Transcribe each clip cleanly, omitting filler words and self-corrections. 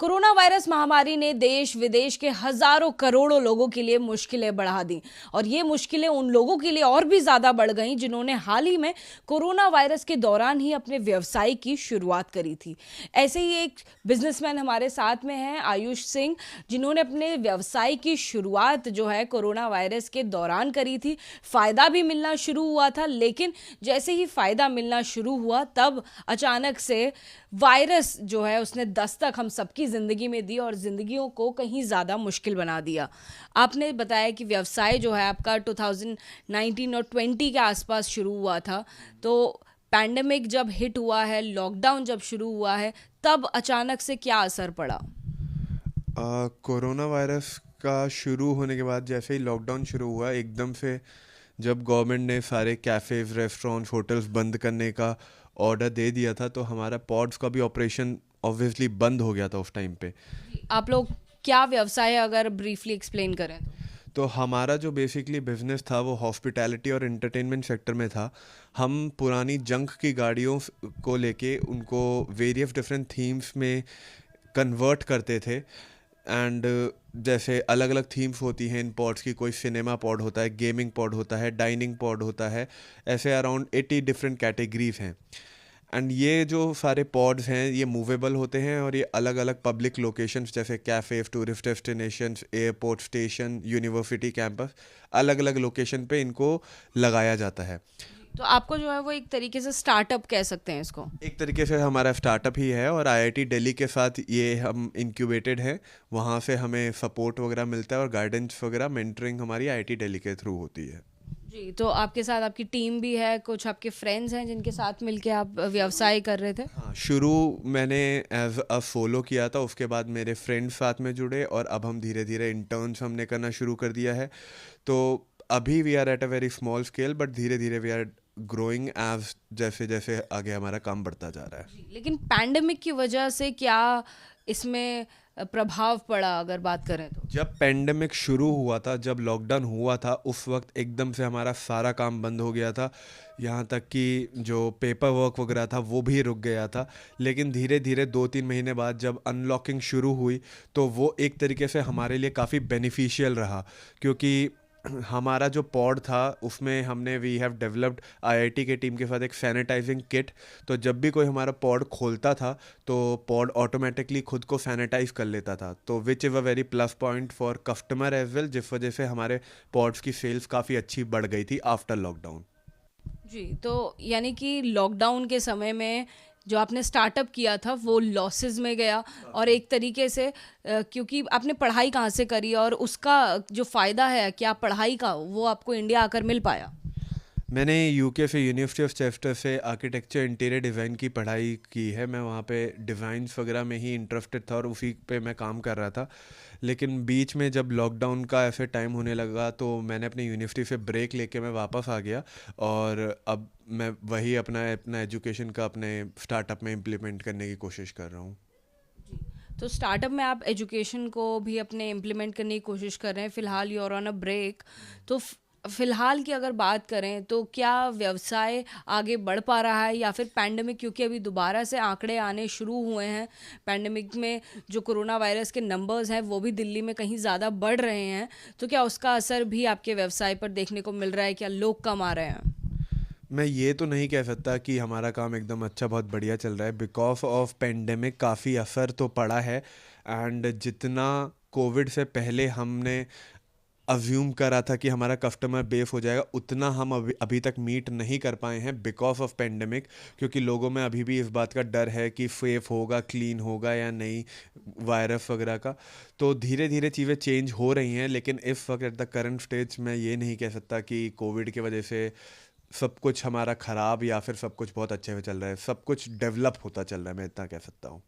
Corona virus महामारी ने देश विदेश के हजारों करोड़ों लोगों के लिए मुश्किलें बढ़ा दी और ये मुश्किलें उन लोगों के लिए और भी ज्यादा बढ़ गईं जिन्होंने हाल ही में कोरोना वायरस के दौरान ही अपने व्यवसाय की शुरुआत करी थी। ऐसे ही एक बिजनेसमैन हमारे साथ में हैं, आयुष सिंह, जिन्होंने अपने व्यवसाय की शुरुआत जो है कोरोना वायरस के दौरान करी थी। फायदा भी मिलना शुरू हुआ था, लेकिन जैसे ही फायदा मिलना शुरू हुआ तब अचानक से वायरस जो है उसने दस्तक हम सबकी ज़िंदगी में दी और ज़िंदगियों को कहीं ज़्यादा मुश्किल बना दिया। आपने बताया कि व्यवसाय जो है आपका 2019 और 20 के आसपास शुरू हुआ था, तो पैंडेमिक जब हिट हुआ है, लॉकडाउन जब शुरू हुआ है, तब अचानक से क्या असर पड़ा? कोरोना वायरस का शुरू होने के बाद जैसे ही लॉकडाउन शुरू हुआ, एकदम से जब गवर्नमेंट ने सारे कैफ़ेज़, रेस्टोरेंट्स, होटल्स बंद करने का ऑर्डर दे दिया था, तो हमारा पॉड्स का भी ऑपरेशन ऑब्वियसली बंद हो गया था उस टाइम पे। आप लोग क्या व्यवसाय है, अगर ब्रीफली एक्सप्लेन करें तो हमारा जो बेसिकली बिजनेस था वो हॉस्पिटैलिटी और एंटरटेनमेंट सेक्टर में था। हम पुरानी जंक की गाड़ियों को लेके उनको वेरियस डिफरेंट थीम्स में कन्वर्ट करते थे। एंड जैसे अलग अलग थीम्स होती हैं इन पॉड्स की, कोई सिनेमा पॉड होता है, गेमिंग पॉड होता है, डाइनिंग पॉड होता है, ऐसे अराउंड 80 डिफरेंट कैटेगरीज हैं। एंड ये जो सारे पॉड्स हैं ये मूवेबल होते हैं और ये अलग अलग पब्लिक लोकेशंस जैसे cafes, tourist destinations, airport station, university campus, अलग अलग लोकेशन पे इनको लगाया जाता है। तो आपको जो है वो एक तरीके से स्टार्टअप कह सकते हैं इसको। एक तरीके से हमारा स्टार्टअप ही है और आईआईटी दिल्ली के साथ ये हम इंक्यूबेटेड हैं। वहाँ से हमें सपोर्ट वगैरह मिलता है और गाइडेंस वगैरह, मेंटरिंग हमारी आईआईटी दिल्ली के थ्रू होती है। जी, तो आपके साथ आपकी टीम भी है, कुछ आपके फ्रेंड्स हैं जिनके साथ मिलके आप व्यवसाय कर रहे थे? हाँ, शुरू मैंने एज अ सोलो किया था, उसके बाद मेरे फ्रेंड्स साथ में जुड़े और अब हम धीरे धीरे इंटर्न्स हमने करना शुरू कर दिया है। तो अभी we are at a very small scale, but धीरे धीरे वी आर ग्रोइंग एज जैसे जैसे आगे हमारा काम बढ़ता जा रहा है। लेकिन पैंडेमिक की वजह से क्या इसमें प्रभाव पड़ा, अगर बात करें तो? जब पेंडेमिक शुरू हुआ था, जब लॉकडाउन हुआ था, उस वक्त एकदम से हमारा सारा काम बंद हो गया था। यहाँ तक कि जो पेपर वर्क वगैरह था वो भी रुक गया था। लेकिन धीरे धीरे 2-3 महीने बाद जब अनलॉकिंग शुरू हुई तो वो एक तरीके से हमारे लिए काफ़ी बेनिफिशियल रहा, क्योंकि हमारा जो पॉड था उसमें हमने वी हैव डेवलप्ड आईआईटी के टीम के साथ एक सैनिटाइजिंग किट। तो जब भी कोई हमारा पॉड खोलता था तो पॉड ऑटोमेटिकली खुद को सैनिटाइज कर लेता था, तो which is a very plus point for customer as well, जिस वजह से हमारे पॉड्स की सेल्स काफ़ी अच्छी बढ़ गई थी आफ्टर लॉकडाउन। जी, तो यानी कि लॉकडाउन के समय में जो आपने स्टार्टअप किया था वो लॉसेस में गया, और एक तरीके से क्योंकि आपने पढ़ाई कहाँ से करी और उसका जो फ़ायदा है क्या पढ़ाई का, वो आपको इंडिया आकर मिल पाया? मैंने यूके से यूनिवर्सिटी ऑफ चेस्टर से आर्किटेक्चर इंटीरियर डिज़ाइन की पढ़ाई की है। मैं वहाँ पे डिज़ाइंस वगैरह में ही इंटरेस्टेड था और उसी पे मैं काम कर रहा था। लेकिन बीच में जब लॉकडाउन का ऐसे टाइम होने लगा तो मैंने अपनी यूनिवर्सिटी से ब्रेक लेके मैं वापस आ गया और अब मैं वही अपना अपना एजुकेशन का अपने स्टार्टअप में इम्प्लीमेंट करने की कोशिश कर रहा हूँ। तो स्टार्टअप में आप एजुकेशन को भी अपने इम्प्लीमेंट करने की कोशिश कर रहे हैं, फ़िलहाल you are on a break. तो फ़िलहाल की अगर बात करें तो क्या व्यवसाय आगे बढ़ पा रहा है, या फिर पैंडेमिक, क्योंकि अभी दोबारा से आंकड़े आने शुरू हुए हैं, पैंडेमिक में जो कोरोना वायरस के नंबर्स हैं वो भी दिल्ली में कहीं ज़्यादा बढ़ रहे हैं, तो क्या उसका असर भी आपके व्यवसाय पर देखने को मिल रहा है? क्या लोग कम आ रहे हैं? मैं ये तो नहीं कह सकता कि हमारा काम एकदम अच्छा बहुत बढ़िया चल रहा है। बिकॉज ऑफ पेंडेमिक काफ़ी असर तो पड़ा है। एंड जितना कोविड से पहले हमने अज्यूम करा था कि हमारा कस्टमर बेस हो जाएगा, उतना हम अभी अभी तक मीट नहीं कर पाए हैं बिकॉज ऑफ पेंडेमिक, क्योंकि लोगों में अभी भी इस बात का डर है कि सेफ होगा, क्लीन होगा या नहीं, वायरस वगैरह का। तो धीरे धीरे चीज़ें चेंज हो रही हैं, लेकिन इस वक्त एट द करंट स्टेज मैं ये नहीं कह सकता कि कोविड की वजह से सब कुछ हमारा ख़राब या फिर सब कुछ बहुत अच्छे से चल रहा है। सब कुछ डेवलप होता चल रहा है, मैं इतना कह सकता हूँ।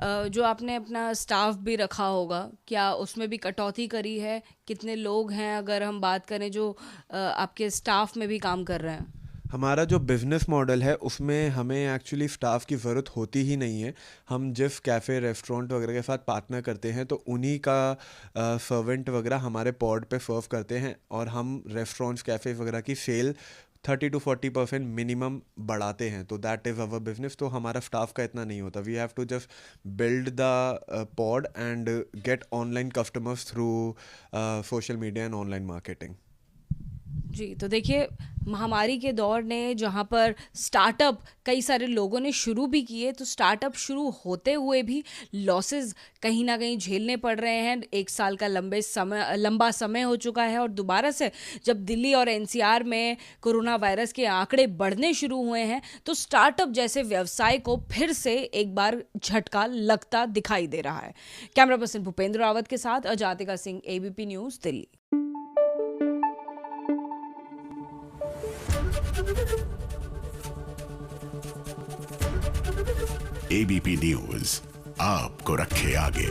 जो आपने अपना स्टाफ भी रखा होगा, क्या उसमें भी कटौती करी है? कितने लोग हैं अगर हम बात करें जो आपके स्टाफ में भी काम कर रहे हैं? हमारा जो बिज़नेस मॉडल है उसमें हमें एक्चुअली स्टाफ की ज़रूरत होती ही नहीं है। हम जिस कैफ़े, रेस्टोरेंट वगैरह के साथ पार्टनर करते हैं तो उन्हीं का सर्वेंट वगैरह हमारे पॉड पे सर्व करते हैं और हम रेस्टोरेंट्स, कैफ़े वगैरह की सेल 30 to 40% मिनिमम बढ़ाते हैं, तो दैट इज़ अवर बिजनेस। तो हमारा स्टाफ का इतना नहीं होता, we have to just build the pod and get online customers through social media and online marketing. जी, तो देखिए महामारी के दौर ने जहाँ पर स्टार्टअप कई सारे लोगों ने शुरू भी किए, तो स्टार्टअप शुरू होते हुए भी लॉसेस कहीं ना कहीं झेलने पड़ रहे हैं। 1 साल का लंबा समय हो चुका है और दोबारा से जब दिल्ली और एनसीआर में कोरोना वायरस के आंकड़े बढ़ने शुरू हुए हैं, तो स्टार्टअप जैसे व्यवसाय को फिर से एक बार झटका लगता दिखाई दे रहा है। कैमरा पर्सन भूपेंद्र रावत के साथ Ajatika Singh, ABP news, Delhi. ABP news आपको रखे आगे।